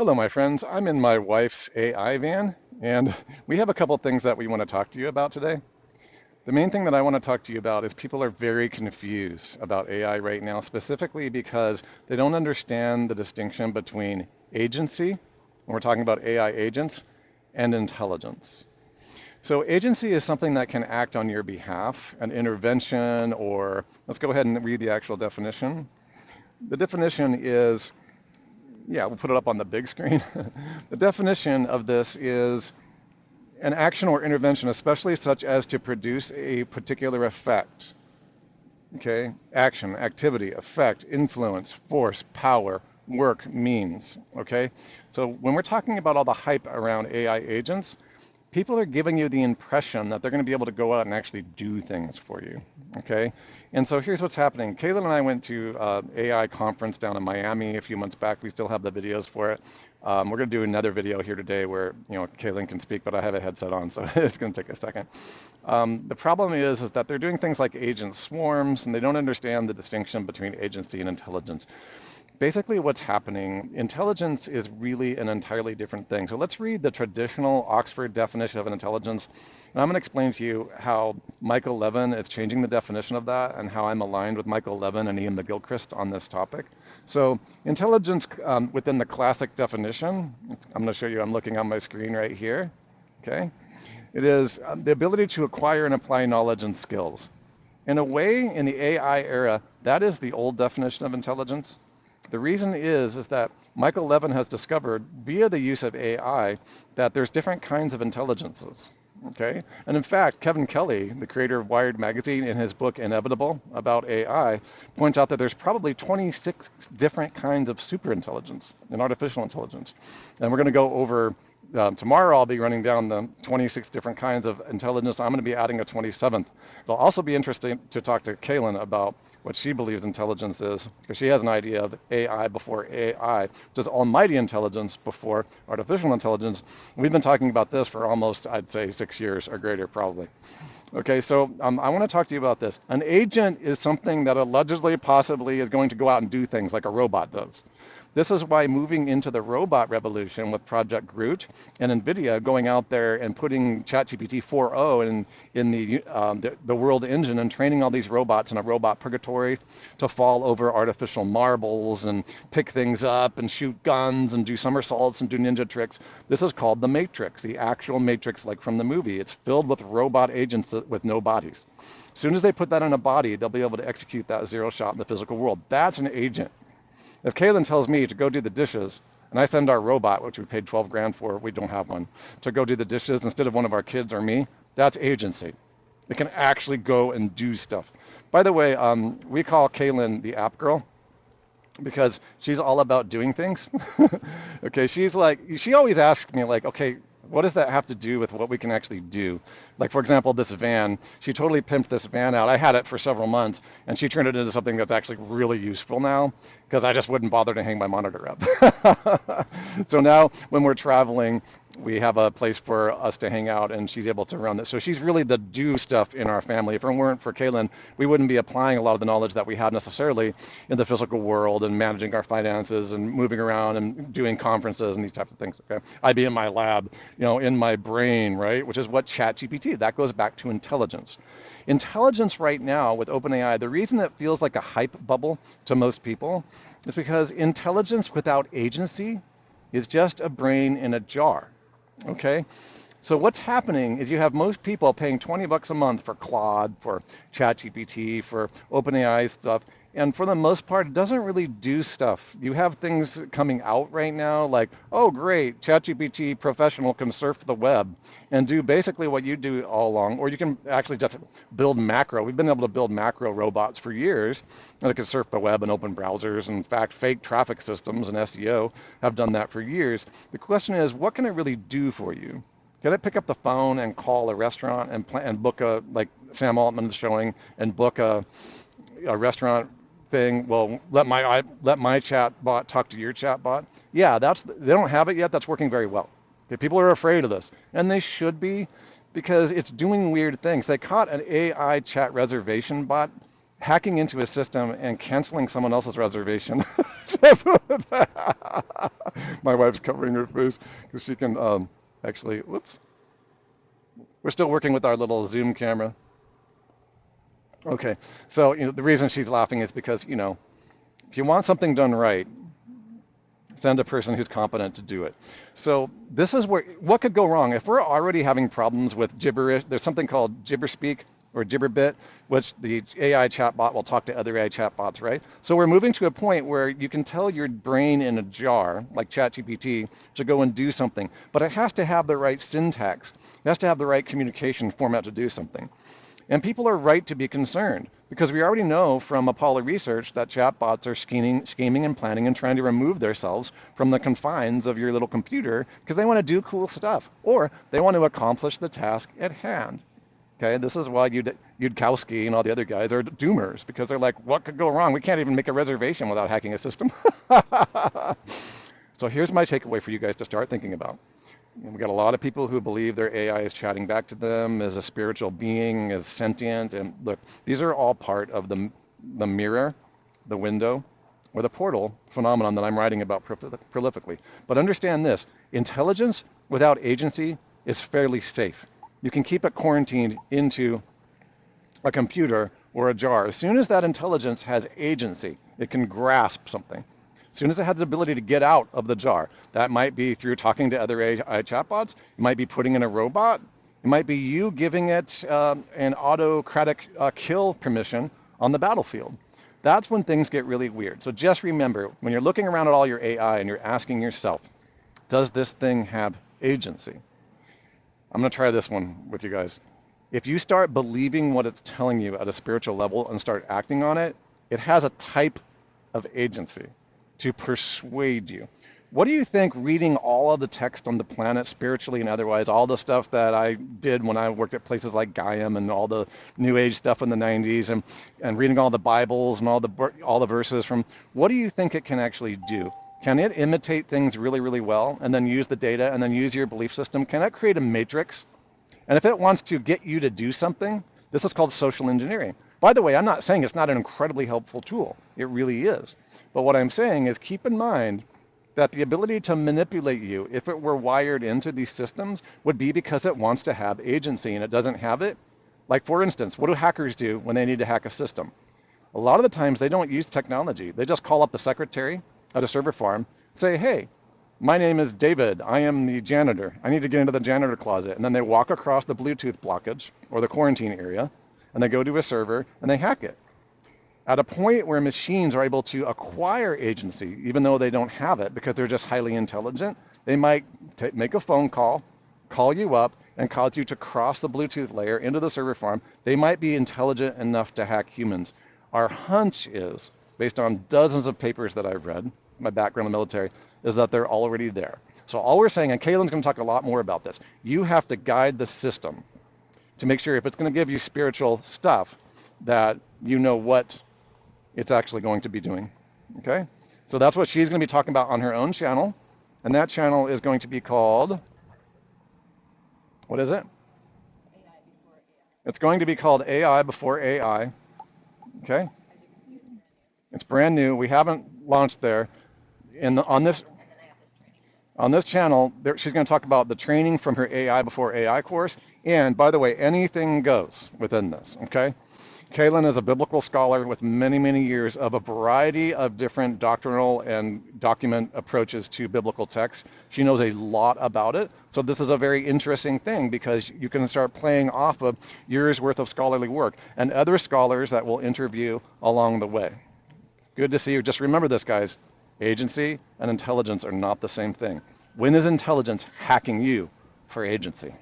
Hello, my friends. I'm in my wife's AI van, and we have a couple things that we want to talk to you about today. The main thing that I want to talk to you about is people are very confused about AI right now, specifically because they don't understand the distinction between agency, when we're talking about AI agents, and intelligence. So agency is something that can act on your behalf, an intervention, or let's go ahead and read the actual definition. The definition is, yeah, we'll put it up on the big screen. The definition of this is an action or intervention, especially such as to produce a particular effect. Okay? Action, activity, effect, influence, force, power, work, means. Okay? So when we're talking about all the hype around AI agents, people are giving you the impression that they're going to be able to go out and actually do things for you. Okay? And so here's what's happening. Kaylin and I went to AI conference down in Miami a few months back. We still have the videos for it. We're going to do another video here today where Kaylin can speak, but I have a headset on, so it's going to take a second. The problem is that they're doing things like agent swarms, and they don't understand the distinction between agency and intelligence. Basically, what's happening, intelligence is really an entirely different thing. So let's read the traditional Oxford definition of an intelligence. And I'm going to explain to you how Michael Levin is changing the definition of that and how I'm aligned with Michael Levin and Ian McGilchrist on this topic. So intelligence within the classic definition, I'm going to show you, I'm looking on my screen right here. Okay. It is the ability to acquire and apply knowledge and skills. In a way, in the AI era, that is the old definition of intelligence. The reason is that Michael Levin has discovered via the use of AI that there's different kinds of intelligences. Okay, and in fact, Kevin Kelly, the creator of Wired magazine, in his book Inevitable about AI, points out that there's probably 26 different kinds of superintelligence and artificial intelligence. And we're going to go over tomorrow. I'll be running down the 26 different kinds of intelligence. I'm going to be adding a 27th. It'll also be interesting to talk to Kaylin about what she believes intelligence is, because she has an idea of AI before AI, just almighty intelligence before artificial intelligence. We've been talking about this for almost, I'd say, 6 years or greater, probably. Okay, so I want to talk to you about this. An agent is something that allegedly, possibly, is going to go out and do things like a robot does. This is why moving into the robot revolution with Project Groot and NVIDIA going out there and putting ChatGPT 4.0 in the world engine and training all these robots in a robot purgatory to fall over artificial marbles and pick things up and shoot guns and do somersaults and do ninja tricks. This is called the Matrix, the actual Matrix like from the movie. It's filled with robot agents with no bodies. As soon as they put that in a body, they'll be able to execute that zero shot in the physical world. That's an agent. If Kaylin tells me to go do the dishes, and I send our robot, which we paid 12 grand for, we don't have one, to go do the dishes instead of one of our kids or me, that's agency. It can actually go and do stuff. By the way, we call Kaylin the app girl because she's all about doing things. Okay, she's like, she always asks me like, okay, what does that have to do with what we can actually do? Like, for example, this van, she totally pimped this van out. I had it for several months, and she turned it into something that's actually really useful now because I just wouldn't bother to hang my monitor up. So now when we're traveling, we have a place for us to hang out, and she's able to run this. So she's really the do stuff in our family. If it weren't for Kaylin, we wouldn't be applying a lot of the knowledge that we had necessarily in the physical world and managing our finances and moving around and doing conferences and these types of things. Okay, I'd be in my lab, in my brain, right? Which is what ChatGPT. That goes back to intelligence. Intelligence right now with OpenAI, the reason it feels like a hype bubble to most people is because intelligence without agency is just a brain in a jar. Okay, so what's happening is you have most people paying 20 bucks a month for Claude, for ChatGPT, for OpenAI stuff, and for the most part, it doesn't really do stuff. You have things coming out right now like, oh great, ChatGPT professional can surf the web and do basically what you do all along, or you can actually just build macro. We've been able to build macro robots for years that can surf the web and open browsers. In fact, fake traffic systems and SEO have done that for years. The question is, what can it really do for you? Can I pick up the phone and call a restaurant and book a, like Sam Altman's showing, and book a restaurant thing? Well, let my chat bot talk to your chat bot. Yeah, they don't have it yet. That's working very well. Okay, people are afraid of this, and they should be, because it's doing weird things. They caught an AI chat reservation bot hacking into a system and canceling someone else's reservation. My wife's covering her face because she can actually, whoops. We're still working with our little Zoom camera. Okay, so the reason she's laughing is because, if you want something done right, send a person who's competent to do it. So this is what could go wrong if we're already having problems with gibberish. There's something called gibberspeak or gibberbit, which the AI chatbot will talk to other AI chatbots, right? So we're moving to a point where you can tell your brain in a jar, like ChatGPT, to go and do something, but it has to have the right syntax. It has to have the right communication format to do something. And people are right to be concerned because we already know from Apollo research that chatbots are scheming and planning and trying to remove themselves from the confines of your little computer because they want to do cool stuff or they want to accomplish the task at hand. Okay, this is why Yudkowsky and all the other guys are doomers because they're like, what could go wrong? We can't even make a reservation without hacking a system. So here's my takeaway for you guys to start thinking about. We've got a lot of people who believe their AI is chatting back to them as a spiritual being, as sentient. And look, these are all part of the mirror, the window, or the portal phenomenon that I'm writing about prolifically. But understand this, intelligence without agency is fairly safe. You can keep it quarantined into a computer or a jar. As soon as that intelligence has agency, it can grasp something. As soon as it has the ability to get out of the jar, that might be through talking to other AI chatbots. It might be putting in a robot. It might be you giving it an autocratic kill permission on the battlefield. That's when things get really weird. So just remember, when you're looking around at all your AI and you're asking yourself, does this thing have agency? I'm going to try this one with you guys. If you start believing what it's telling you at a spiritual level and start acting on it, it has a type of agency to persuade you. What do you think reading all of the text on the planet, spiritually and otherwise, all the stuff that I did when I worked at places like Gaiam and all the New Age stuff in the 90s and reading all the Bibles and all the verses from, what do you think it can actually do? Can it imitate things really, really well and then use the data and then use your belief system? Can it create a matrix? And if it wants to get you to do something, this is called social engineering. By the way, I'm not saying it's not an incredibly helpful tool. It really is. But what I'm saying is keep in mind that the ability to manipulate you, if it were wired into these systems, would be because it wants to have agency and it doesn't have it. Like, for instance, what do hackers do when they need to hack a system? A lot of the times they don't use technology. They just call up the secretary at a server farm, say, hey, my name is David. I am the janitor. I need to get into the janitor closet. And then they walk across the Bluetooth blockage or the quarantine area, and they go to a server and they hack it. At a point where machines are able to acquire agency, even though they don't have it because they're just highly intelligent, they might make a phone call you up, and cause you to cross the Bluetooth layer into the server farm. They might be intelligent enough to hack humans. Our hunch is, based on dozens of papers that I've read, my background in the military, is that they're already there. So all we're saying, and Kaylin's going to talk a lot more about this, you have to guide the system to make sure if it's going to give you spiritual stuff, that you know what it's actually going to be doing. Okay? So that's what she's going to be talking about on her own channel. And that channel is going to be called, what is it? It's going to be called AI Before AI. Okay? It's brand new. We haven't launched there. On this channel, she's going to talk about the training from her AI Before AI course. And by the way, anything goes within this, okay? Kaylin is a biblical scholar with many, many years of a variety of different doctrinal and document approaches to biblical texts. She knows a lot about it. So this is a very interesting thing because you can start playing off of years worth of scholarly work and other scholars that will interview along the way. Good to see you. Just remember this, guys. Agency and intelligence are not the same thing. When is intelligence hacking you for agency?